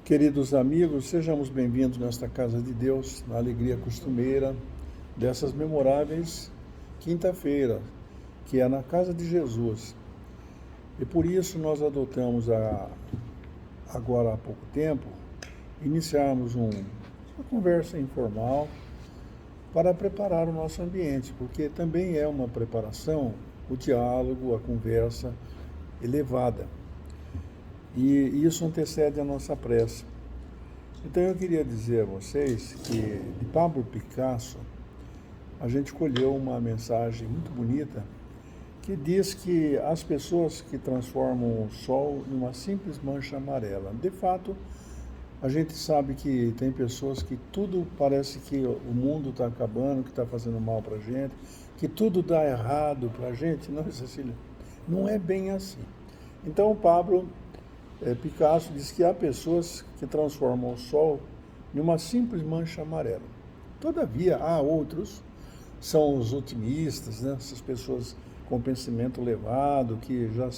Queridos amigos, sejamos bem-vindos nesta casa de Deus, na alegria costumeira dessas memoráveis quinta-feira, que é na casa de Jesus. E por isso nós adotamos agora há pouco tempo, iniciarmos uma conversa informal para preparar o nosso ambiente, porque também é uma preparação, o diálogo, a conversa elevada. E isso antecede a nossa prece. Então eu queria dizer a vocês que de Pablo Picasso a gente colheu uma mensagem muito bonita que diz que as pessoas que transformam o sol em uma simples mancha amarela. De fato, a gente sabe que tem pessoas que tudo parece que o mundo está acabando, que está fazendo mal para a gente, que tudo dá errado para a gente. Não, Cecília, não é bem assim. Então Picasso diz que há pessoas que transformam o sol em uma simples mancha amarela. Todavia, há outros, são os otimistas, né? Essas pessoas com pensamento elevado, que já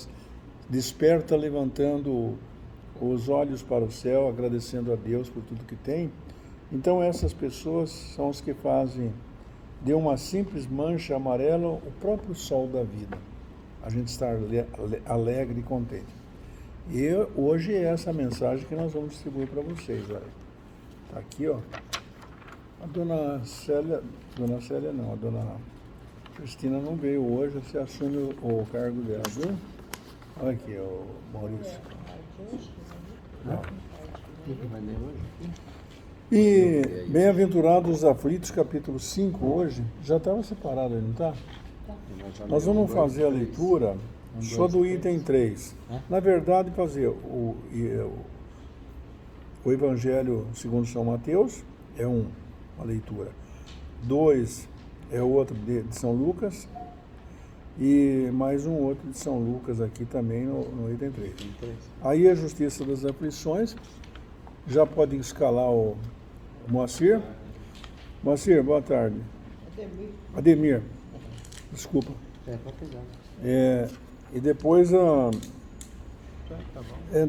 desperta levantando os olhos para o céu, agradecendo a Deus por tudo que tem. Então essas pessoas são as que fazem de uma simples mancha amarela o próprio sol da vida. A gente estar alegre e contente. E hoje é essa mensagem que nós vamos distribuir para vocês. Está aqui, ó. A dona Célia não, a dona Cristina não veio hoje, você assume o cargo dela, viu? Olha aqui, o Maurício. Não. E Bem-aventurados os aflitos, capítulo 5, hoje, já estava separado aí, não está? Nós vamos fazer a leitura só do item 3. Na verdade, fazer o Evangelho segundo São Mateus, é uma leitura. 2 é outro de São Lucas, e mais um outro de São Lucas aqui também no item 3. Aí a Justiça das Aflições, já pode escalar o Moacir. Moacir, boa tarde. Ademir. Desculpa. E depois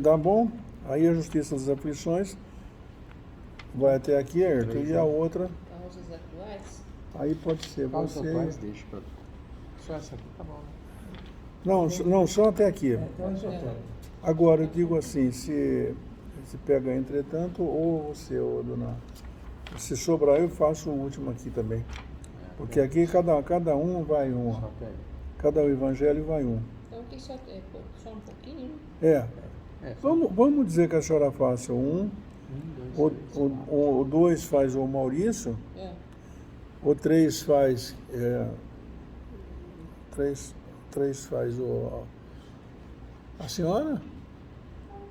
tá bom. Aí a Justiça das Aflições vai até aqui, Ayrton, e a outra. Causas atuais? Aí pode ser Causas você. atuais, deixa pra... Só essa aqui tá bom, né? Não, só até aqui. É. Agora eu digo assim, se pega entretanto, ou você, ou dona. Se sobrar, eu faço o último aqui também. Porque aqui cada um vai um. Só pega. Cada evangelho vai um. Então aqui só um pouquinho, né? É. É, Vamos dizer que a senhora faça um. 1, 2, 3, O 2 faz o Maurício. É. O 3 faz. 3 faz a senhora?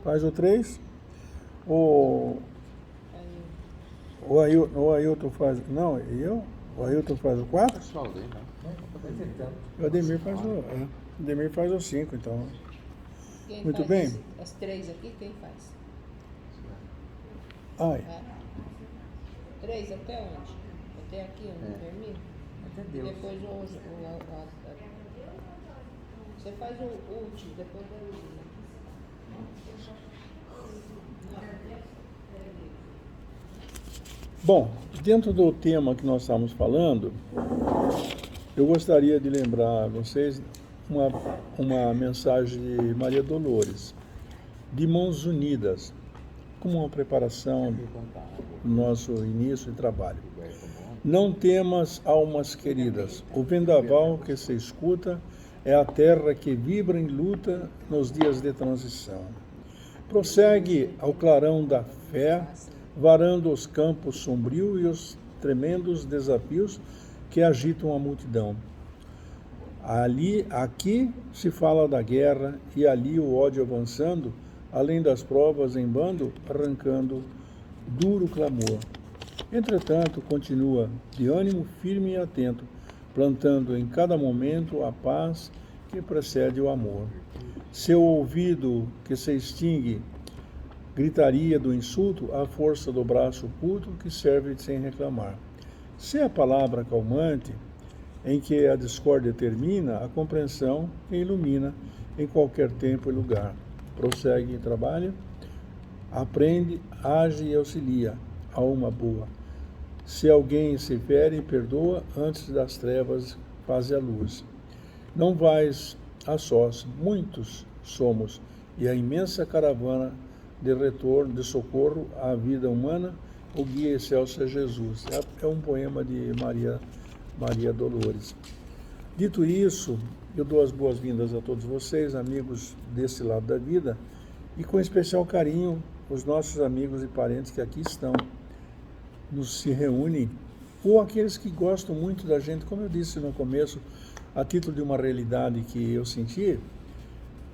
Faz o 3. O Ailton faz. Não, e eu? O Ailton faz o 4? pessoal daí, né? O Ademir faz o 5, então. Quem Muito faz bem. As 3 aqui, quem faz? Ai, É. 3 até onde? Até aqui, onde termina? Até Deus. Depois você faz o último, depois da última. bom, dentro do tema que nós estamos falando, eu gostaria de lembrar a vocês uma mensagem de Maria Dolores, de Mãos Unidas, como uma preparação do nosso início de trabalho. Não temas, almas queridas, o vendaval que se escuta é a terra que vibra em luta nos dias de transição. Prossegue ao clarão da fé, varando os campos sombrios e os tremendos desafios que agitam a multidão. Aqui se fala da guerra e ali o ódio avançando, além das provas em bando, arrancando duro clamor. Entretanto, continua de ânimo firme e atento, plantando em cada momento a paz que precede o amor. Seu ouvido que se extingue, gritaria do insulto, a força do braço oculto que serve sem reclamar. Se a palavra calmante, em que a discórdia termina, a compreensão que ilumina em qualquer tempo e lugar. Prossegue e trabalha. Aprende, age e auxilia a uma boa. Se alguém se fere, perdoa, antes das trevas faze a luz. Não vais a sós, muitos somos, e a imensa caravana de retorno, de socorro à vida humana, o guia excelso é Jesus. É um poema de Maria Dolores. Dito isso, eu dou as boas-vindas a todos vocês, amigos desse lado da vida, e com especial carinho, os nossos amigos e parentes que aqui estão, nos se reúnem, ou aqueles que gostam muito da gente, como eu disse no começo, a título de uma realidade que eu senti.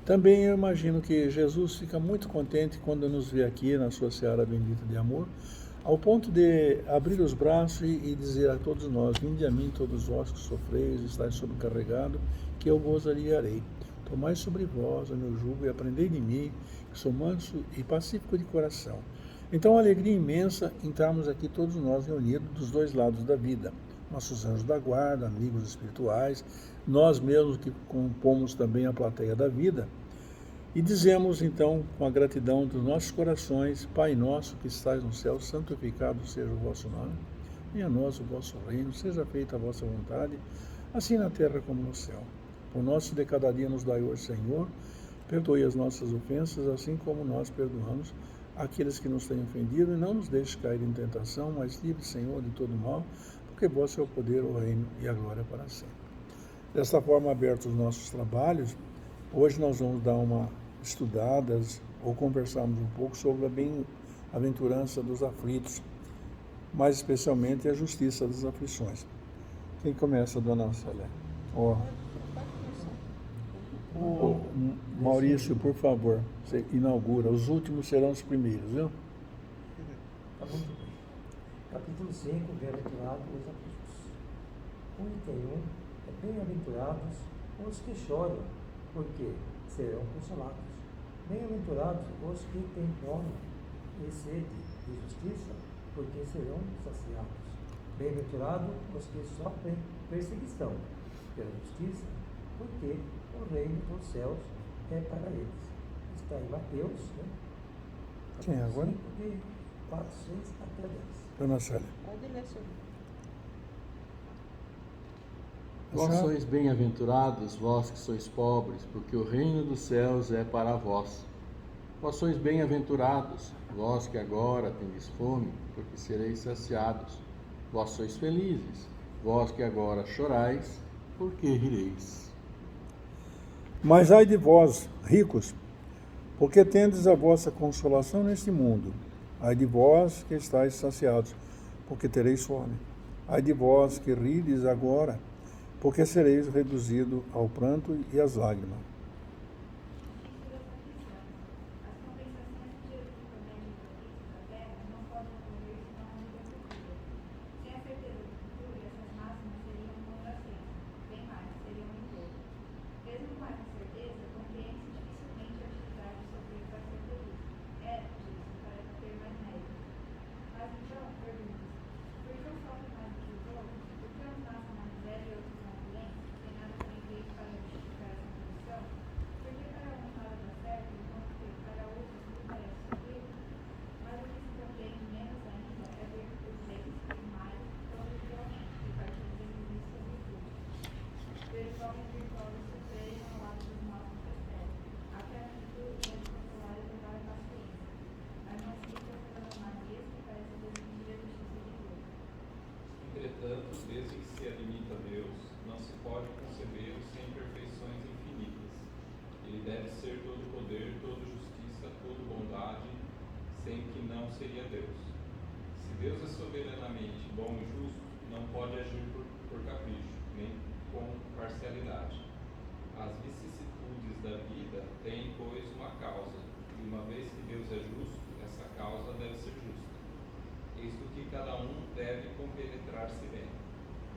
Também eu imagino que Jesus fica muito contente quando nos vê aqui na sua seara bendita de amor, ao ponto de abrir os braços e dizer a todos nós: vinde a mim todos vós que sofreis e estáis sobrecarregados, que eu vos aliviarei. Tomai sobre vós o meu jugo e aprendei de mim, que sou manso e pacífico de coração. Então, uma alegria imensa entrarmos aqui todos nós reunidos dos dois lados da vida. Nossos anjos da guarda, amigos espirituais, nós mesmos que compomos também a plateia da vida. E dizemos então, com a gratidão dos nossos corações: Pai nosso que estais no céu, santificado seja o vosso nome. Venha a nós o vosso reino, seja feita a vossa vontade, assim na terra como no céu. O nosso de cada dia nos dai hoje, Senhor. Perdoe as nossas ofensas, assim como nós perdoamos aqueles que nos têm ofendido, e não nos deixe cair em tentação, mas livre, Senhor, de todo mal, porque vosso é o poder, o reino e a glória para sempre. Desta forma, abertos os nossos trabalhos, hoje nós vamos dar uma estudada ou conversarmos um pouco sobre a bem-aventurança dos aflitos, mais especialmente a justiça das aflições. Quem começa, dona Célia? Maurício, por favor, você inaugura. Os últimos serão os primeiros, viu? Tá muito bem. Capítulo 5, bem-aventurados os aflitos. 1:1 é bem-aventurados os que choram, porque serão consolados. Bem-aventurados os que têm fome e sede de justiça, porque serão saciados. Bem-aventurados os que sofrem perseguição pela justiça, porque o reino dos céus é para eles. Está em Mateus, né? Quem é agora? 5, de 4, 6 até 10. Dona Célia. Pode ler sobre. Vós sois bem-aventurados, vós que sois pobres, porque o reino dos céus é para vós. Vós sois bem-aventurados, vós que agora tendes fome, porque sereis saciados. Vós sois felizes, vós que agora chorais, porque rireis. Mas ai de vós, ricos, porque tendes a vossa consolação neste mundo. Ai de vós que estáis saciados, porque tereis fome. Ai de vós que rides agora, porque sereis reduzidos ao pranto e às lágrimas. Entretanto, desde que se admita a Deus, não se pode concebê-lo sem perfeições infinitas. Ele deve ser todo poder, toda justiça, toda bondade, sem que não seria Deus. Se Deus é soberanamente bom e justo, não pode agir por capricho, nem com parcialidade. As vicissitudes da vida têm, pois, uma causa, e uma vez que Deus é justo, essa causa deve ser justa. Eis do que cada um deve compenetrar-se bem.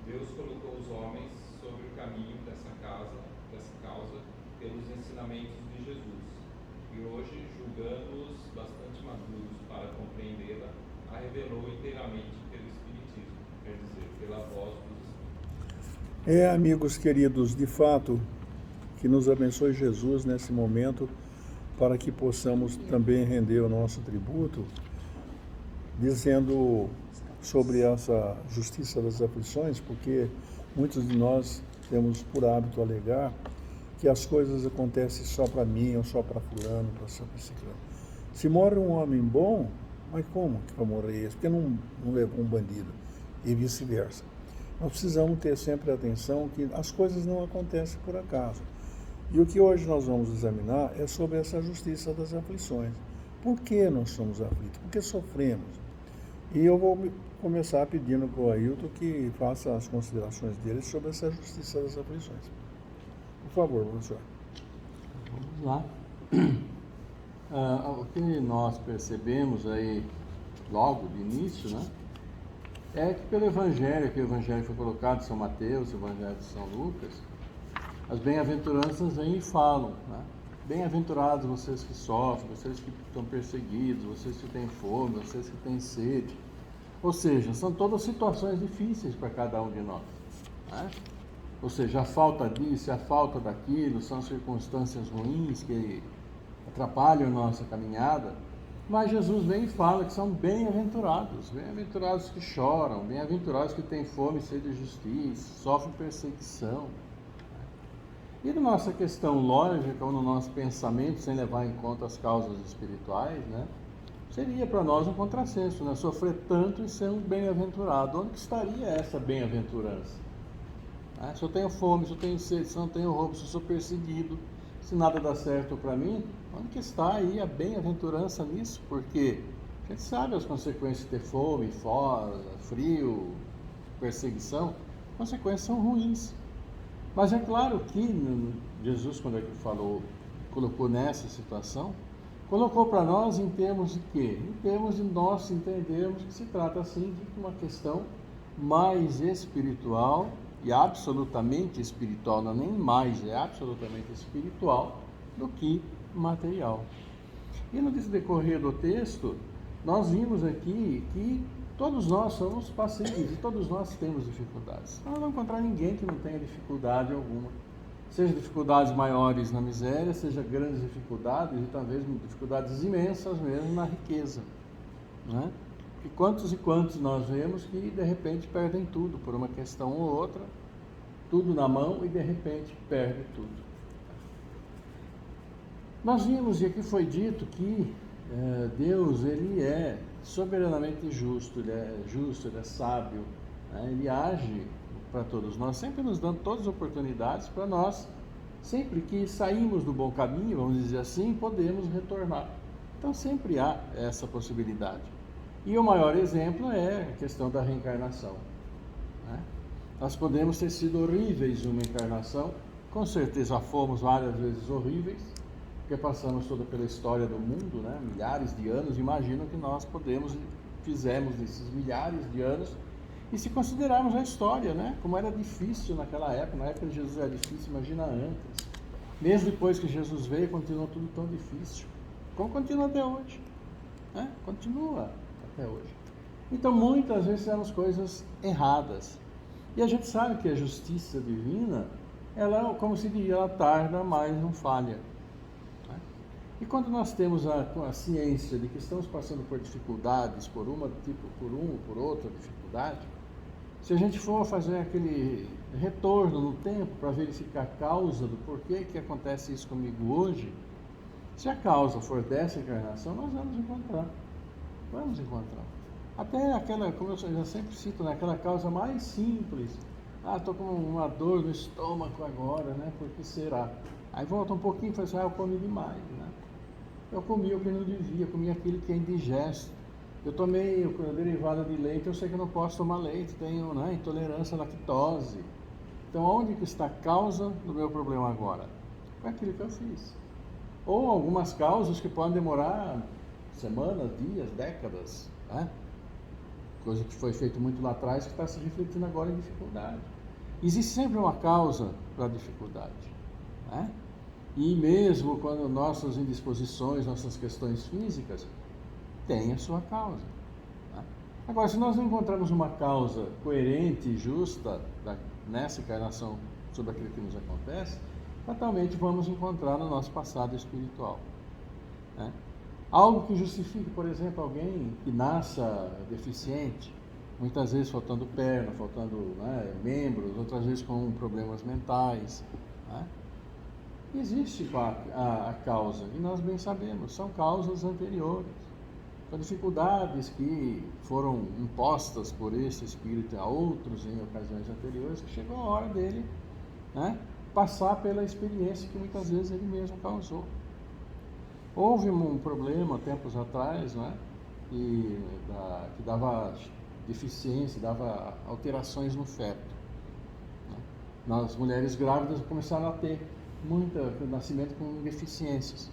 Deus colocou os homens sobre o caminho dessa causa, pelos ensinamentos de Jesus. E hoje, julgando-os bastante maduros para compreendê-la, a revelou inteiramente pelo Espiritismo, quer dizer, pela voz dos Espíritos. Amigos queridos, de fato, que nos abençoe Jesus nesse momento, para que possamos também render o nosso tributo, dizendo sobre essa justiça das aflições, porque muitos de nós temos por hábito alegar que as coisas acontecem só para mim, ou só para fulano, para ciclano. Se morre um homem bom, mas como que vai morrer esse? Porque não levou um bandido? E vice-versa. Nós precisamos ter sempre atenção que as coisas não acontecem por acaso. E o que hoje nós vamos examinar é sobre essa justiça das aflições. Por que nós somos aflitos? Por que sofremos? E eu vou começar pedindo para o Ailton que faça as considerações dele sobre essa justiça das aflições. Por favor, professor. Vamos lá. O que nós percebemos aí, logo de início, né, é que pelo Evangelho, que o Evangelho foi colocado, São Mateus, o Evangelho de São Lucas, as bem-aventuranças vêm e falam, né? Bem-aventurados vocês que sofrem, vocês que estão perseguidos, vocês que têm fome, vocês que têm sede. Ou seja, são todas situações difíceis para cada um de nós, né? Ou seja, a falta disso, a falta daquilo, são circunstâncias ruins que atrapalham a nossa caminhada. Mas Jesus vem e fala que são bem-aventurados que choram, bem-aventurados que têm fome e sede de justiça, sofrem perseguição. E na nossa questão lógica, ou no nosso pensamento, sem levar em conta as causas espirituais, né, seria para nós um contrassenso, né, sofrer tanto e ser um bem-aventurado. Onde que estaria essa bem-aventurança? Se eu tenho fome, se eu tenho sede, se eu não tenho roubo, se eu sou perseguido, se nada dá certo para mim, onde que está aí a bem-aventurança nisso? Porque a gente sabe as consequências de ter fome, frio, perseguição, consequências são ruins. Mas é claro que Jesus, quando ele colocou nessa situação, colocou para nós em termos de quê? Em termos de nós entendermos que se trata assim de uma questão mais espiritual e absolutamente espiritual, não é nem mais, é absolutamente espiritual do que material. E no decorrer do texto, nós vimos aqui que todos nós somos passíveis e todos nós temos dificuldades. Nós não vamos encontrar ninguém que não tenha dificuldade alguma. Seja dificuldades maiores na miséria, seja grandes dificuldades e talvez dificuldades imensas mesmo na riqueza, né? E quantos e quantos nós vemos que de repente perdem tudo por uma questão ou outra, tudo na mão e de repente perde tudo. Nós vimos, e aqui foi dito, que Deus, ele é soberanamente justo, ele é sábio, né? Ele age para todos nós, sempre nos dando todas as oportunidades para nós, sempre que saímos do bom caminho, vamos dizer assim, podemos retornar. Então sempre há essa possibilidade. E o maior exemplo é a questão da reencarnação, né? Nós podemos ter sido horríveis numa encarnação, com certeza fomos várias vezes horríveis, porque passamos toda pela história do mundo, né? Milhares de anos. Imagino que nós fizemos esses milhares de anos, e se considerarmos a história, né? Como era difícil naquela época, na época de Jesus era difícil, imagina antes. Mesmo depois que Jesus veio, continua tudo tão difícil, como continua até hoje, né? Continua até hoje. Então muitas vezes fizemos coisas erradas, e a gente sabe que a justiça divina, ela, como se diz, ela tarda, mas não falha. E quando nós temos a ciência de que estamos passando por dificuldades, por outra dificuldade, se a gente for fazer aquele retorno no tempo para verificar a causa do porquê que acontece isso comigo hoje, se a causa for dessa encarnação, nós vamos encontrar. Até aquela, como eu já sempre cito, aquela causa mais simples. Estou com uma dor no estômago agora, né? Por que será? Aí volta um pouquinho e fala assim, eu comi demais, né? Eu comi o que não devia, comi aquilo que é indigesto. Eu tomei o derivado de leite, eu sei que eu não posso tomar leite, tenho, né, intolerância à lactose. Então, onde que está a causa do meu problema agora? Foi aquilo que eu fiz. Ou algumas causas que podem demorar semanas, dias, décadas, né? Coisa que foi feita muito lá atrás, que está se refletindo agora em dificuldade. Existe sempre uma causa para a dificuldade, né? E mesmo quando nossas indisposições, nossas questões físicas, tem a sua causa, né? Agora, se nós não encontrarmos uma causa coerente e justa nessa encarnação sobre aquilo que nos acontece, fatalmente vamos encontrar no nosso passado espiritual. né? Algo que justifique, por exemplo, alguém que nasça deficiente, muitas vezes faltando perna, faltando, né, membros, outras vezes com problemas mentais, né? Existe a causa, e nós bem sabemos, são causas anteriores. São dificuldades que foram impostas por esse espírito a outros em ocasiões anteriores, que chegou a hora dele, né, passar pela experiência que muitas vezes ele mesmo causou. Houve um problema tempos atrás, né, que dava deficiência, dava alterações no feto, né? Nas mulheres grávidas começaram a ter muito nascimento com deficiências.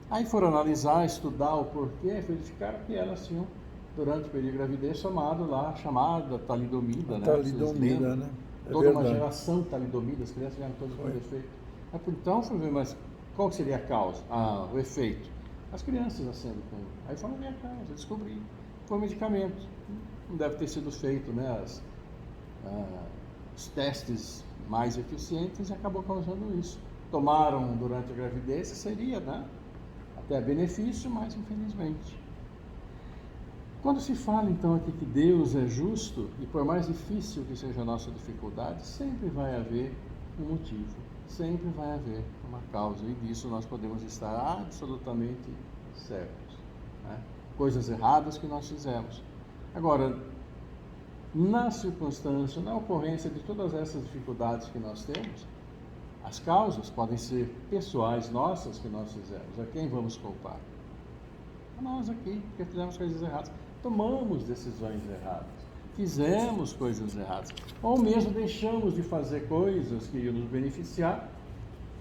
Aí foram analisar, estudar o porquê, verificaram que elas tinham, durante o período de gravidez, chamada talidomida, né? Talidomida, né? Toda uma geração talidomida, as crianças vieram todas com defeito. Então, fui ver, mas qual seria a causa? O efeito? As crianças nascendo com. Aí foram ver a causa, descobri. Foi um medicamento. Não deve ter sido feito, né, os testes mais eficientes e acabou causando isso. Tomaram durante a gravidez, seria, né, até benefício, mas infelizmente. Quando se fala então aqui que Deus é justo, e por mais difícil que seja a nossa dificuldade, sempre vai haver um motivo, sempre vai haver uma causa, e disso nós podemos estar absolutamente certos, né? Coisas erradas que nós fizemos. Agora, na circunstância, na ocorrência de todas essas dificuldades que nós temos, as causas podem ser pessoais nossas que nós fizemos. A quem vamos culpar? A nós aqui, porque fizemos coisas erradas. Tomamos decisões erradas. Fizemos coisas erradas. Ou mesmo deixamos de fazer coisas que iam nos beneficiar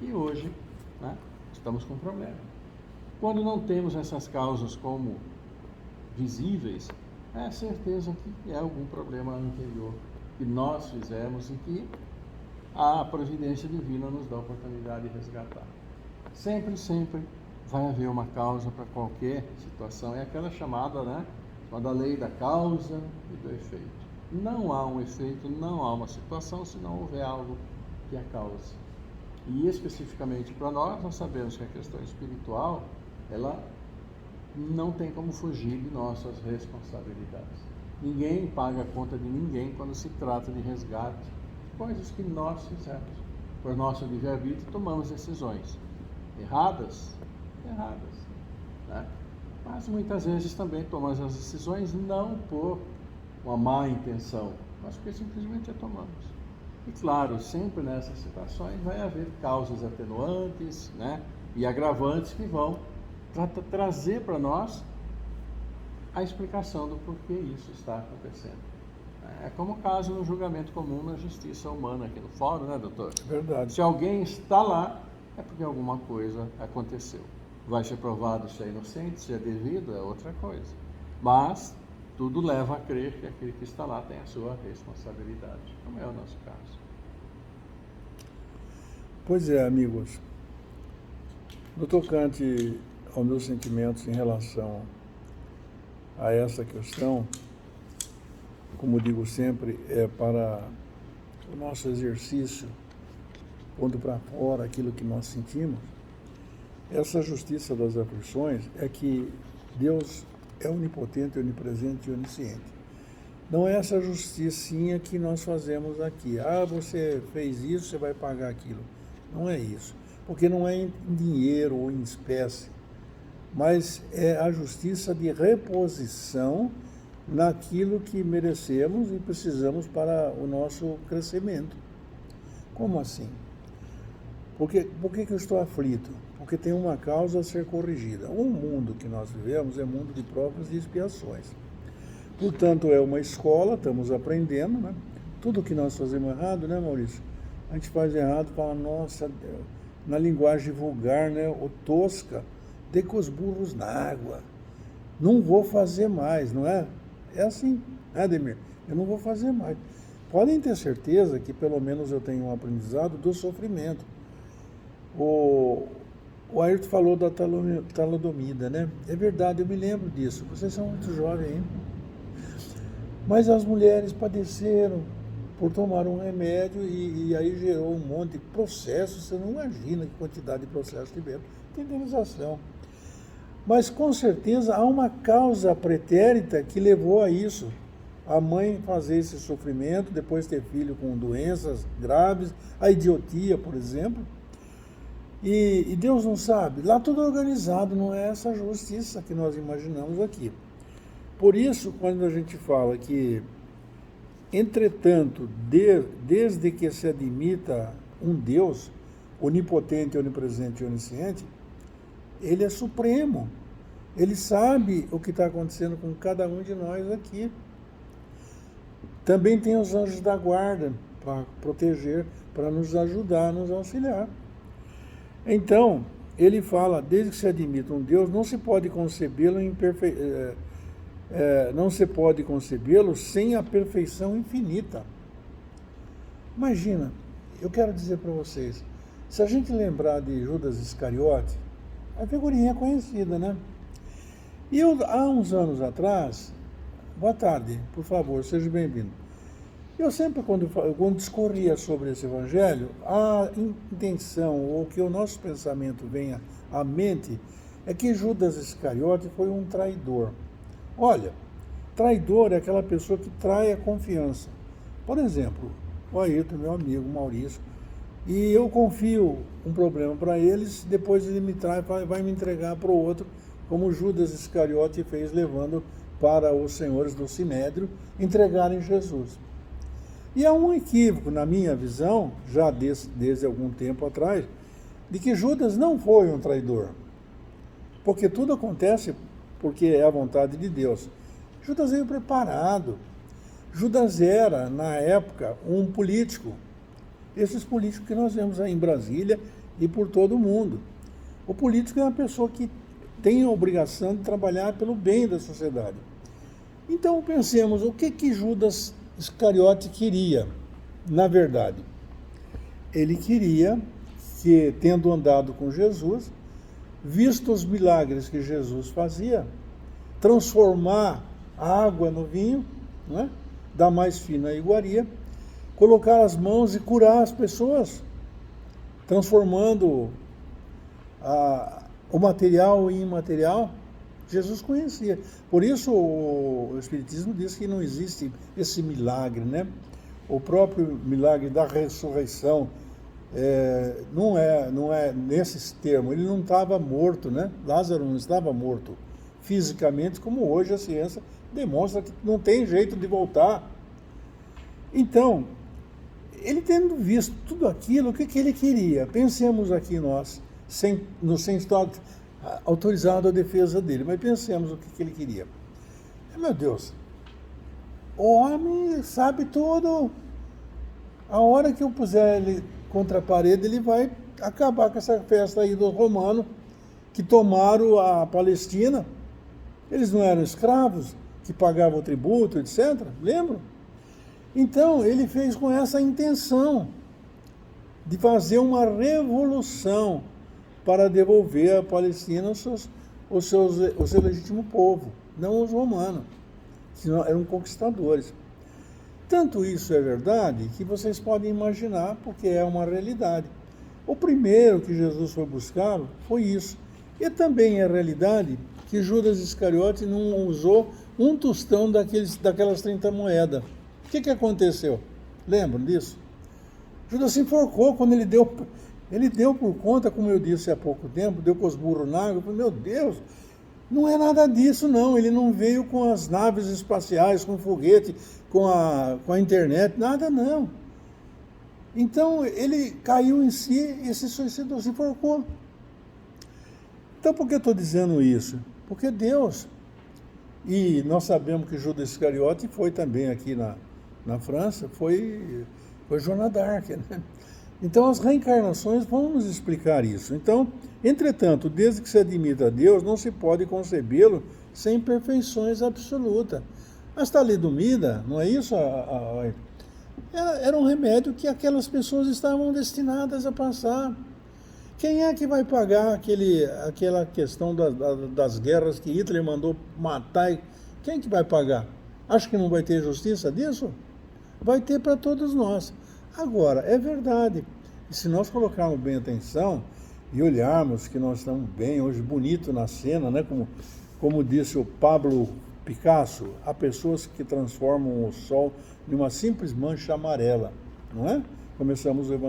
e hoje, né, estamos com problema. Quando não temos essas causas como visíveis, é certeza que é algum problema anterior que nós fizemos e que a providência divina nos dá a oportunidade de resgatar. Sempre, sempre vai haver uma causa para qualquer situação. É aquela chamada, né, da lei da causa e do efeito. Não há um efeito, não há uma situação se não houver algo que a cause. E especificamente para nós sabemos que a questão espiritual, ela não tem como fugir de nossas responsabilidades. Ninguém paga a conta de ninguém quando se trata de resgate. Coisas que nós fizemos. Por nosso livre-arbítrio, tomamos decisões erradas, né? Mas muitas vezes também tomamos as decisões não por uma má intenção, mas porque simplesmente a tomamos. E claro, sempre nessas situações vai haver causas atenuantes, né, e agravantes que vão trazer para nós a explicação do porquê isso está acontecendo. É como o caso no julgamento comum na justiça humana aqui no fórum, né, doutor? Verdade. Se alguém está lá, é porque alguma coisa aconteceu. Vai ser provado se é inocente, se é devido, é outra coisa. Mas tudo leva a crer que aquele que está lá tem a sua responsabilidade, como é o nosso caso. Pois é, amigos. No tocante aos meus sentimentos em relação a essa questão, como digo sempre, é para o nosso exercício, pondo para fora aquilo que nós sentimos. Essa justiça das aflições é que Deus é onipotente, onipresente e onisciente. Não é essa justicinha que nós fazemos aqui. Você fez isso, você vai pagar aquilo. Não é isso. Porque não é em dinheiro ou em espécie, mas é a justiça de reposição naquilo que merecemos e precisamos para o nosso crescimento. Como assim? Por que eu estou aflito? Porque tem uma causa a ser corrigida. O mundo que nós vivemos é mundo de provas e expiações. Portanto, é uma escola, estamos aprendendo, né? Tudo que nós fazemos errado, né, Maurício? A gente faz errado, fala, nossa, na linguagem vulgar, né, ou tosca, dê com os burros na água. Não vou fazer mais, não é? É assim, né, Ademir? Eu não vou fazer mais. Podem ter certeza que pelo menos eu tenho um aprendizado do sofrimento. O Ayrton falou da talidomida, né? É verdade, eu me lembro disso. Vocês são muito jovens ainda. Mas as mulheres padeceram por tomar um remédio e aí gerou um monte de processos. Você não imagina que quantidade de processos tiveram. Tem indenização. Mas com certeza há uma causa pretérita que levou a isso. A mãe fazer esse sofrimento, depois ter filho com doenças graves, a idiotia, por exemplo. E Deus não sabe. Lá tudo organizado, não é essa justiça que nós imaginamos aqui. Por isso, quando a gente fala que, entretanto, desde que se admita um Deus onipotente, onipresente e onisciente, ele é supremo. Ele sabe o que está acontecendo com cada um de nós aqui. Também tem os anjos da guarda para proteger, para nos ajudar, nos auxiliar. Então, ele fala, desde que se admita um Deus, não se pode concebê-lo não se pode concebê-lo sem a perfeição infinita. Imagina, eu quero dizer para vocês, se a gente lembrar de Judas Iscariote, a figurinha é conhecida, né? E eu, há uns anos atrás, boa tarde, por favor, seja bem-vindo. Eu sempre, quando discorria sobre esse evangelho, a intenção, ou que o nosso pensamento venha à mente, é que Judas Iscariote foi um traidor. Olha, traidor é aquela pessoa que trai a confiança. Por exemplo, o Ayrton, meu amigo, Maurício, e eu confio um problema para eles, depois ele me trai, vai me entregar para o outro, como Judas Iscariote fez, levando para os senhores do Sinédrio entregarem Jesus. E há um equívoco, na minha visão, já desde algum tempo atrás, de que Judas não foi um traidor. Porque tudo acontece porque é a vontade de Deus. Judas veio preparado. Judas era, na época, um político. Esses políticos que nós vemos aí em Brasília e por todo o mundo. O político é uma pessoa que tem a obrigação de trabalhar pelo bem da sociedade. Então pensemos, o que Judas Iscariote queria, na verdade? Ele queria que, tendo andado com Jesus, visto os milagres que Jesus fazia, transformar a água no vinho, não é? Da mais fina iguaria, colocar as mãos e curar as pessoas, transformando o material em imaterial. Jesus conhecia. Por isso o Espiritismo diz que não existe esse milagre, né? O próprio milagre da ressurreição não é nesses termos. Ele não estava morto, né? Lázaro não estava morto fisicamente, como hoje a ciência demonstra que não tem jeito de voltar. Então, ele tendo visto tudo aquilo, o que ele queria? Pensemos aqui nós, sem estar autorizado a defesa dele, mas pensemos o que ele queria. Meu Deus, o homem sabe tudo. A hora que eu puser ele contra a parede, ele vai acabar com essa festa aí dos romanos que tomaram a Palestina. Eles não eram escravos, que pagavam o tributo, etc. Lembram? Então, ele fez com essa intenção de fazer uma revolução para devolver à Palestina o seu legítimo povo, não os romanos, que eram conquistadores. Tanto isso é verdade que vocês podem imaginar, porque é uma realidade. O primeiro que Jesus foi buscar foi isso. E também é realidade que Judas Iscariote não usou um tostão daquelas 30 moedas. O que aconteceu? Lembram disso? Judas se enforcou quando ele deu por conta, como eu disse há pouco tempo, deu com os burros na água. Eu falei, meu Deus, não é nada disso não, ele não veio com as naves espaciais, com foguete, com a internet, nada não. Então ele caiu em si e se suicidou, se enforcou. Então por que eu estou dizendo isso? Porque Deus, e nós sabemos que Judas Iscariote foi também aqui na França, foi Joana d'Arc, né? Então as reencarnações vão nos explicar isso. Então, entretanto, desde que se admita a Deus, não se pode concebê-lo sem perfeições absolutas. As talidomida, não é isso? Era um remédio que aquelas pessoas estavam destinadas a passar. Quem é que vai pagar aquela questão das guerras que Hitler mandou matar? Quem é que vai pagar? Acho que não vai ter justiça disso? Vai ter para todos nós. Agora, é verdade, e se nós colocarmos bem atenção, e olharmos que nós estamos bem, hoje bonito na cena, né? Como disse o Pablo Picasso, há pessoas que transformam o sol em uma simples mancha amarela, não é? Começamos o Evangelho.